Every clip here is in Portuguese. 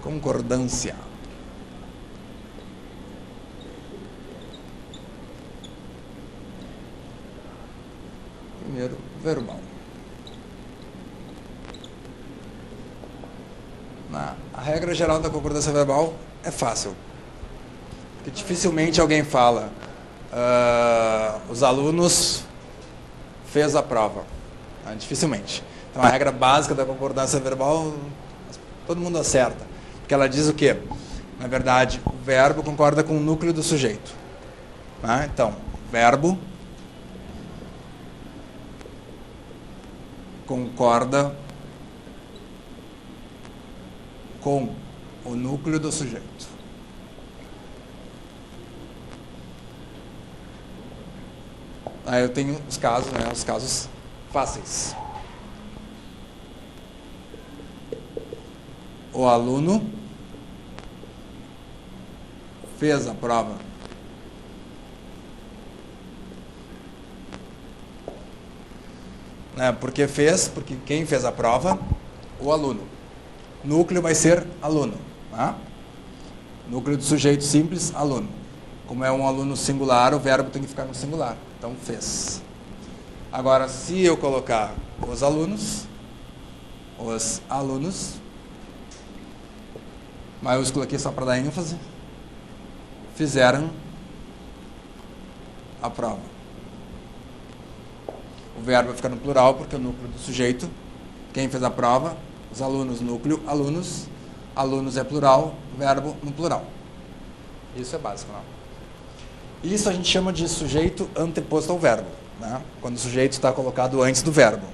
Concordância. Primeiro, verbal. A regra geral da concordância verbal é fácil. Porque dificilmente alguém fala os alunos fez a prova. Dificilmente. Então a regra básica da concordância verbal todo mundo acerta. Porque ela diz o quê? Na verdade, o verbo concorda com o núcleo do sujeito. Então, verbo concorda com o núcleo do sujeito. Aí eu tenho os casos, os casos fáceis. O aluno fez a prova. Por que fez? Porque quem fez a prova? O aluno. Núcleo vai ser aluno. Núcleo do sujeito simples, aluno. Como é um aluno singular, o verbo tem que ficar no singular. Então, fez. Agora, se eu colocar os alunos, maiúsculo aqui só para dar ênfase, fizeram a prova. O verbo vai ficar no plural, porque é o núcleo do sujeito. Quem fez a prova? Os alunos, núcleo, alunos. Alunos é plural, verbo no plural. Isso é básico, não? Isso a gente chama de sujeito anteposto ao verbo. Quando o sujeito está colocado antes do verbo.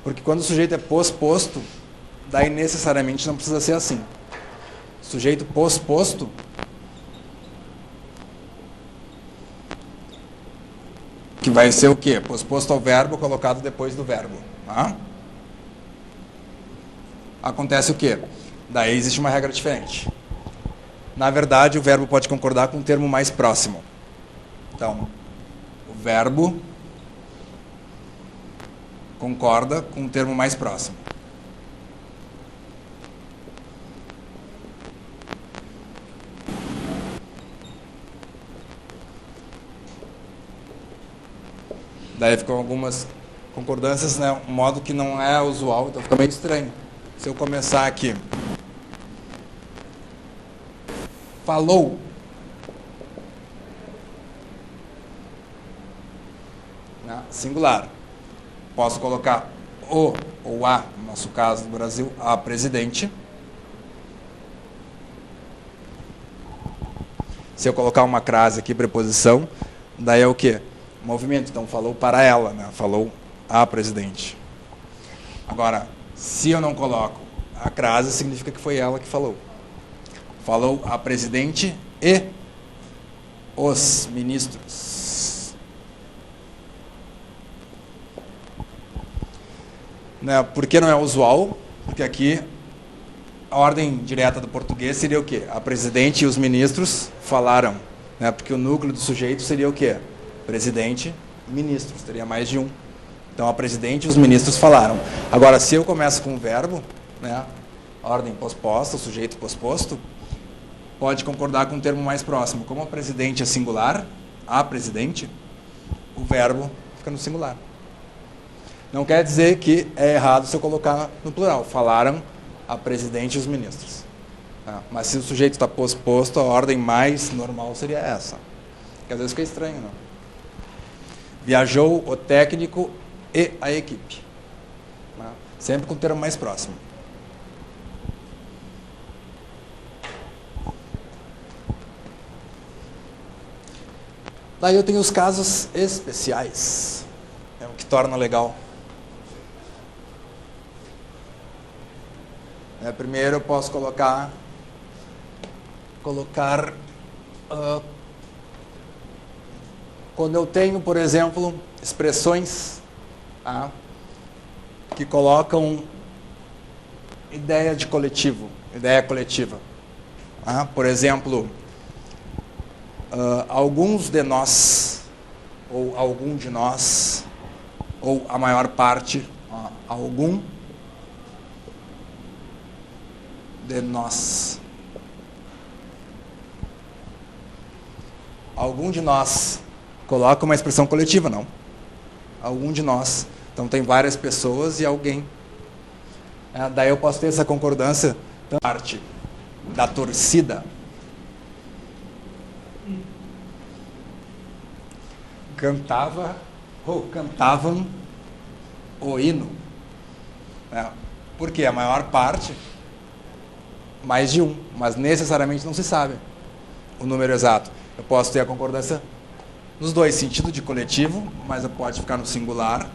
Porque quando o sujeito é posposto, daí necessariamente não precisa ser assim. Sujeito posposto que vai ser o quê? Posposto ao verbo colocado depois do verbo. Acontece o quê? Daí existe uma regra diferente. Na verdade, o verbo pode concordar com um termo mais próximo. Então, o verbo concorda com um termo mais próximo. Daí ficam algumas concordâncias, um modo que não é usual, então fica meio estranho. Se eu começar aqui. Falou. Singular. Posso colocar o ou a, no nosso caso do Brasil, a presidente. Se eu colocar uma crase aqui, preposição, daí é o quê? Movimento. Então, falou para ela, falou a presidente. Agora, se eu não coloco a crase, significa que foi ela que falou. Falou a presidente e os ministros. Por que não é usual? Porque aqui a ordem direta do português seria o quê? A presidente e os ministros falaram. Porque o núcleo do sujeito seria o quê? Presidente e ministros. Teria mais de um. Então, a presidente e os ministros falaram. Agora, se eu começo com o verbo, ordem posposta, o sujeito posposto, pode concordar com um termo mais próximo. Como a presidente é singular, a presidente, o verbo fica no singular. Não quer dizer que é errado se eu colocar no plural. Falaram a presidente e os ministros. Mas se o sujeito está posposto, a ordem mais normal seria essa. Porque às vezes fica estranho, não? Viajou o técnico e a equipe. Sempre com o termo mais próximo. Daí eu tenho os casos especiais. É o que torna legal. Primeiro eu posso colocar quando eu tenho, por exemplo, expressões que colocam ideia de coletivo, ideia coletiva. Por exemplo, alguns de nós, ou algum de nós, ou a maior parte, algum de nós. Algum de nós. Coloca uma expressão coletiva, não. Algum de nós. Então tem várias pessoas e alguém. Daí eu posso ter essa concordância da parte da torcida. Cantavam o hino. Porque a maior parte, mais de um, mas necessariamente não se sabe o número exato. Eu posso ter a concordância nos dois, sentido de coletivo, mas eu pode ficar no singular.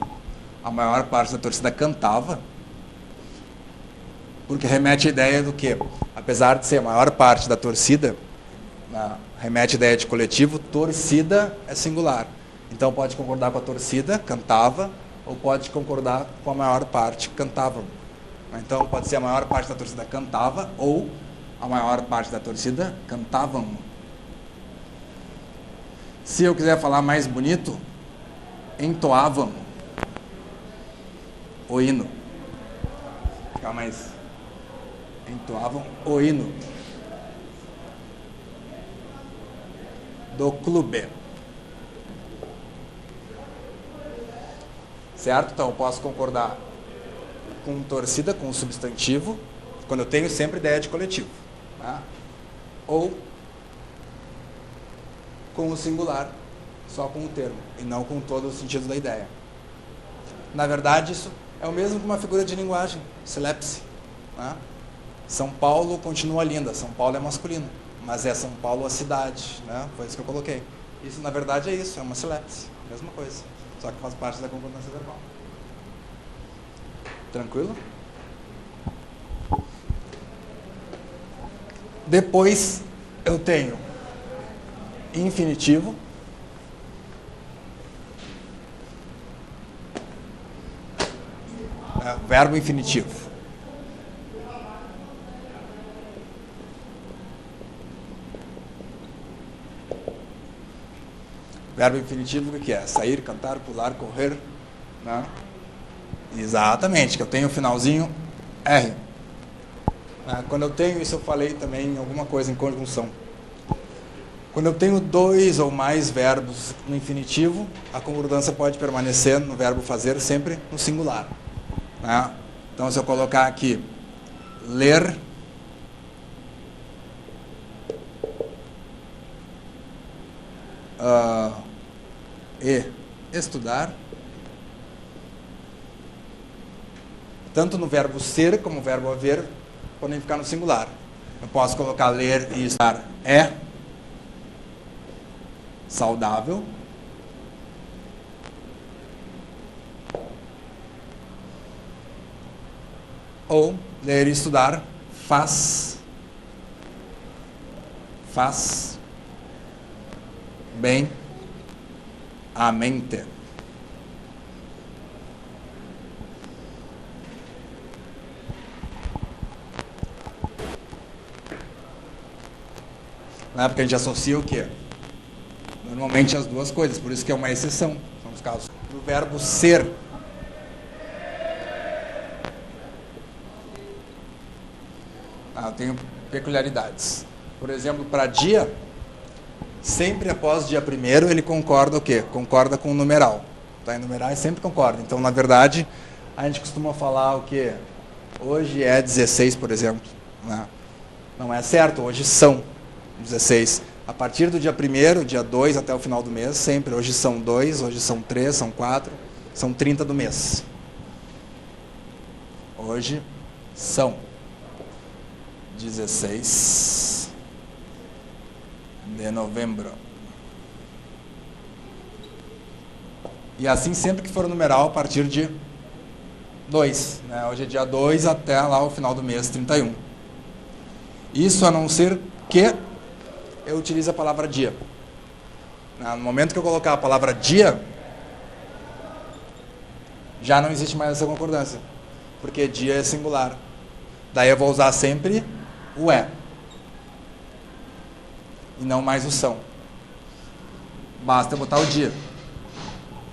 A maior parte da torcida cantava, porque remete à ideia do que, apesar de ser a maior parte da torcida, remete à ideia de coletivo, torcida é singular. Então pode concordar com a torcida, cantava, ou pode concordar com a maior parte, cantavam. Então pode ser a maior parte da torcida cantava, ou a maior parte da torcida cantavam. Se eu quiser falar mais bonito, entoavam o hino. Ficar mais... Entoavam o hino do clube. Certo? Então eu posso concordar com torcida, com o substantivo, quando eu tenho sempre ideia de coletivo. Tá? Ou com o singular, só com o termo, e não com todo o sentido da ideia. Na verdade, isso é o mesmo que uma figura de linguagem, silepse. Tá? São Paulo continua linda, São Paulo é masculino, mas é São Paulo a cidade, né? Foi isso que eu coloquei. Isso, na verdade, é isso, é uma silepse, mesma coisa, só que faz parte da concordância verbal. Tranquilo? Depois eu tenho infinitivo, verbo infinitivo. Verbo infinitivo, o que é? Sair, cantar, pular, correr, né? Exatamente, que eu tenho o finalzinho R. Quando eu tenho, isso eu falei também em alguma coisa em conjunção. Quando eu tenho dois ou mais verbos no infinitivo, a concordância pode permanecer no verbo fazer sempre no singular. Né? Então, se eu colocar aqui, ler, e estudar, tanto no verbo ser como no verbo haver, podem ficar no singular. Eu posso colocar ler e estudar é saudável. Ou ler e estudar faz bem a mente. Porque a gente associa o quê? Normalmente as duas coisas, por isso que é uma exceção. São os casos. O verbo ser. Tem peculiaridades. Por exemplo, para dia, sempre após dia primeiro, ele concorda o quê? Concorda com o numeral. Tá? Em numerais sempre concorda. Então, na verdade, a gente costuma falar o quê? Hoje é 16, por exemplo. Né? Não é certo, hoje são 16. A partir do dia 1º, dia 2 até o final do mês, sempre. Hoje são 2, hoje são 3, são 4, são 30 do mês. Hoje são 16 de novembro. E assim sempre que for o numeral, a partir de 2. Né? Hoje é dia 2 até lá o final do mês, 31. Isso a não ser que eu utilize a palavra dia. No momento que eu colocar a palavra dia, já não existe mais essa concordância. Porque dia é singular. Daí eu vou usar sempre o é. E não mais o são. Basta eu botar o dia.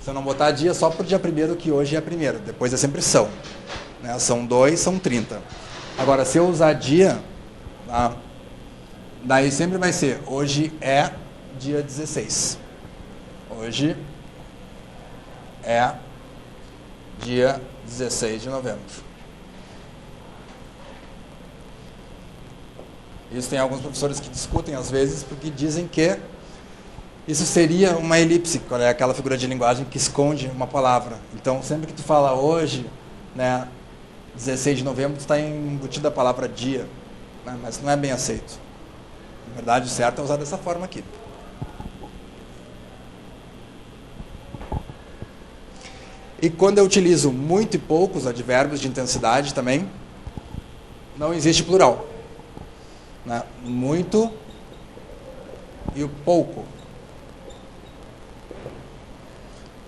Se eu não botar dia, só pro dia 1º, que hoje é 1º. Depois é sempre são. Né? São 2, são 30. Agora, se eu usar dia, Tá? Daí sempre vai ser, hoje é dia 16. Hoje é dia 16 de novembro. Isso tem alguns professores que discutem às vezes, porque dizem que isso seria uma elipse, qual é aquela figura de linguagem que esconde uma palavra. Então, sempre que tu fala hoje, né, 16 de novembro, está embutida a palavra dia, né, mas não é bem aceito. Na verdade, o certo é usar dessa forma aqui. E quando eu utilizo muito e poucos advérbios de intensidade também, não existe plural. Né? Muito e o pouco.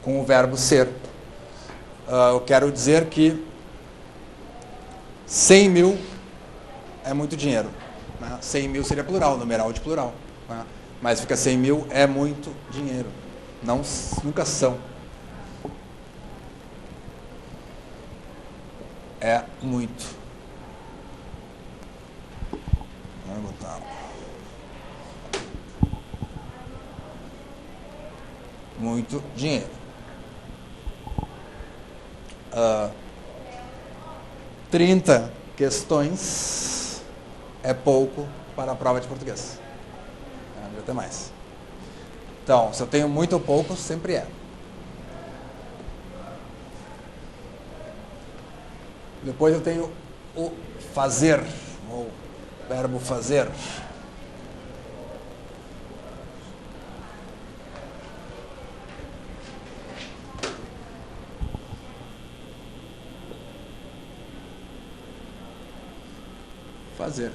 Com o verbo ser. Eu quero dizer que 100 mil é muito dinheiro. Né? 100 mil seria plural, numeral de plural. Né? Mas fica 100 mil é muito dinheiro. Não, nunca são. É muito. Vamos botar. Muito dinheiro. 30 questões é pouco para a prova de português. Devia ter mais. Então, se eu tenho muito ou pouco, sempre é. Depois eu tenho o fazer, ou verbo fazer. Fazer.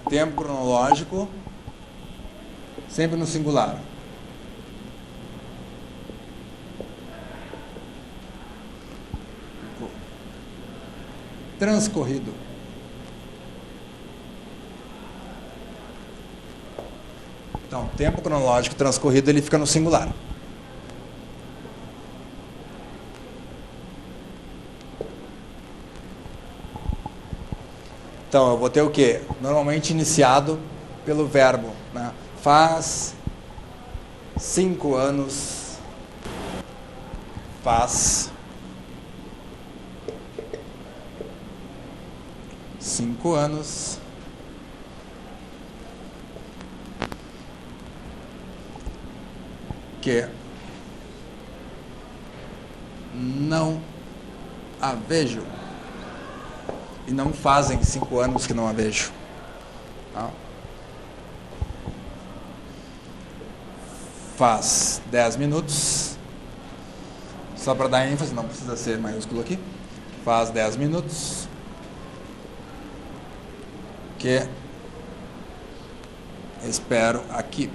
Tempo cronológico, sempre no singular. Transcorrido. Então, tempo cronológico transcorrido, ele fica no singular. Então, eu vou ter o quê? Normalmente iniciado pelo verbo. Né? Faz 5 anos. Faz 5 anos que não a vejo. E não fazem 5 anos que não a vejo. Tá? Faz 10 minutos. Só para dar ênfase, não precisa ser maiúsculo aqui. Faz 10 minutos que espero aqui.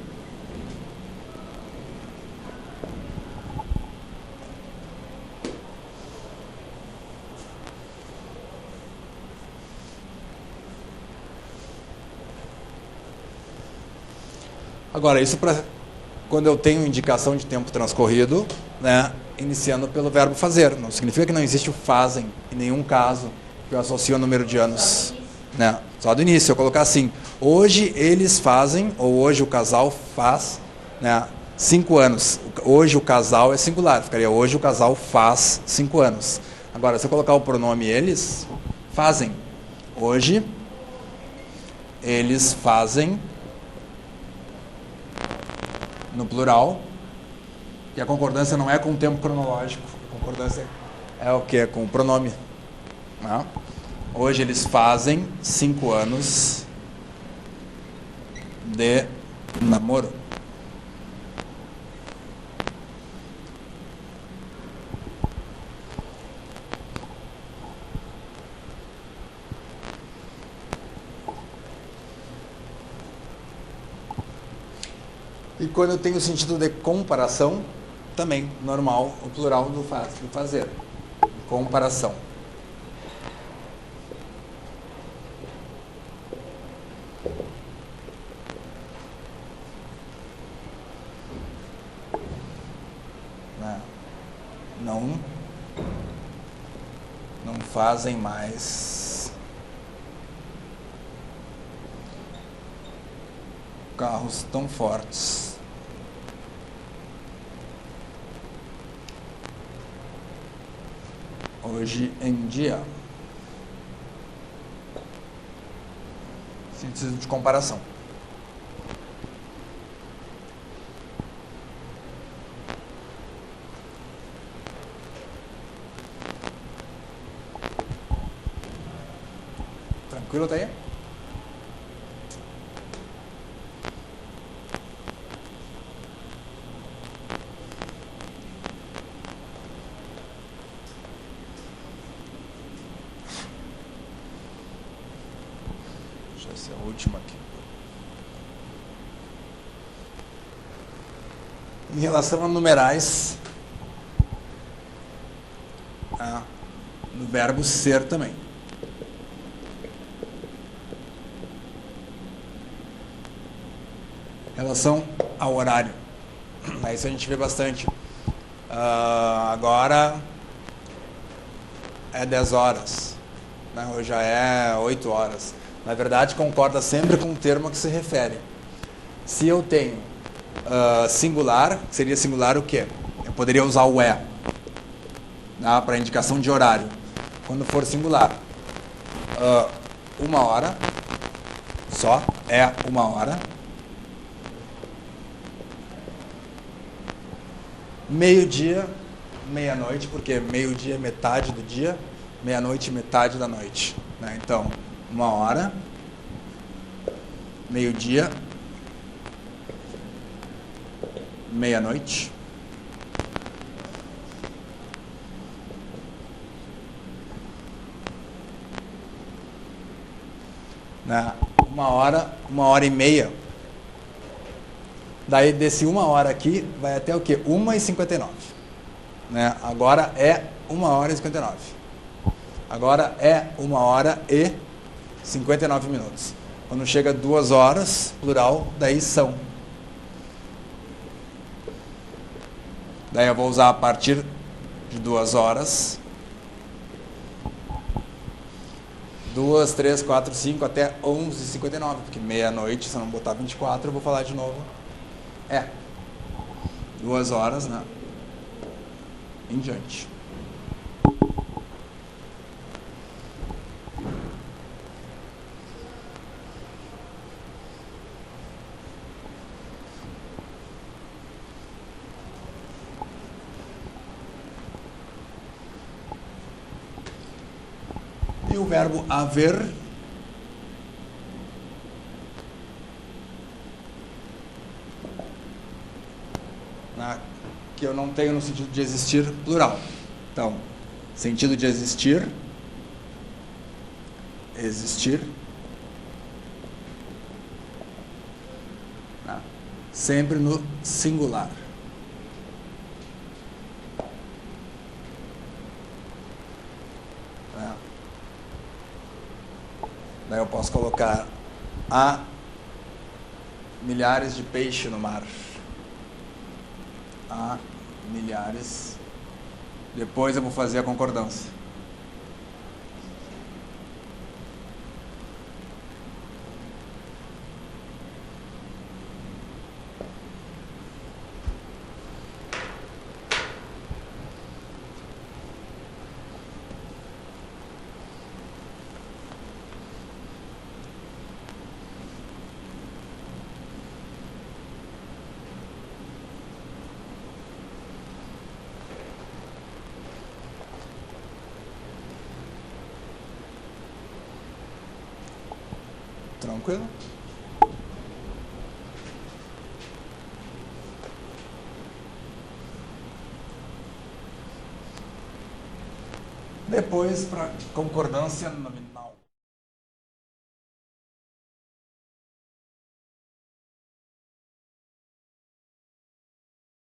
Agora, isso para quando eu tenho indicação de tempo transcorrido, né, iniciando pelo verbo fazer. Não significa que não existe o fazem em nenhum caso que eu associo ao número de anos. Né? Só do início, eu colocar assim, hoje eles fazem, ou hoje o casal faz, né, 5 anos. Hoje o casal é singular, ficaria hoje o casal faz 5 anos. Agora, se eu colocar o pronome eles, fazem. Hoje eles fazem, no plural, e a concordância não é com o tempo cronológico, a concordância é o que? É com o pronome. Né? Hoje eles fazem 5 anos de namoro. E quando eu tenho o sentido de comparação, também, normal, o plural do fazer. Comparação. Não fazem mais carros tão fortes. Hoje em dia. Sentido de comparação. Tranquilo, tá aí? Deixa eu ser a última aqui. Em relação a numerais, no verbo ser também. Em relação ao horário, isso a gente vê bastante. Agora é 10 horas, né? Hoje já é 8 horas. Na verdade, concorda sempre com o termo a que se refere. Se eu tenho singular, seria singular o quê? Eu poderia usar o é, né, para indicação de horário. Quando for singular, 1 hora, só é 1 hora. Meio-dia, meia-noite, porque meio-dia é metade do dia, meia-noite metade da noite, né? Então, 1 hora, meio-dia, meia-noite, né? 1 hora e meia. Daí, desse 1 hora aqui, vai até o quê? 1h59. Né? Agora é 1h59. Agora é 1h59. Quando chega 2 horas, plural, daí são. Daí eu vou usar a partir de 2 horas. 2, 3, 4, 5, até 11h59. Porque meia-noite, se eu não botar 24, eu vou falar de novo. 2 horas, né? Em diante. E o verbo haver, que eu não tenho no sentido de existir plural. Então, sentido de existir, sempre no singular. Daí eu posso colocar há milhares de peixes no mar. Há milhares. Depois eu vou fazer a concordância. Tranquilo? Depois, para concordância nominal.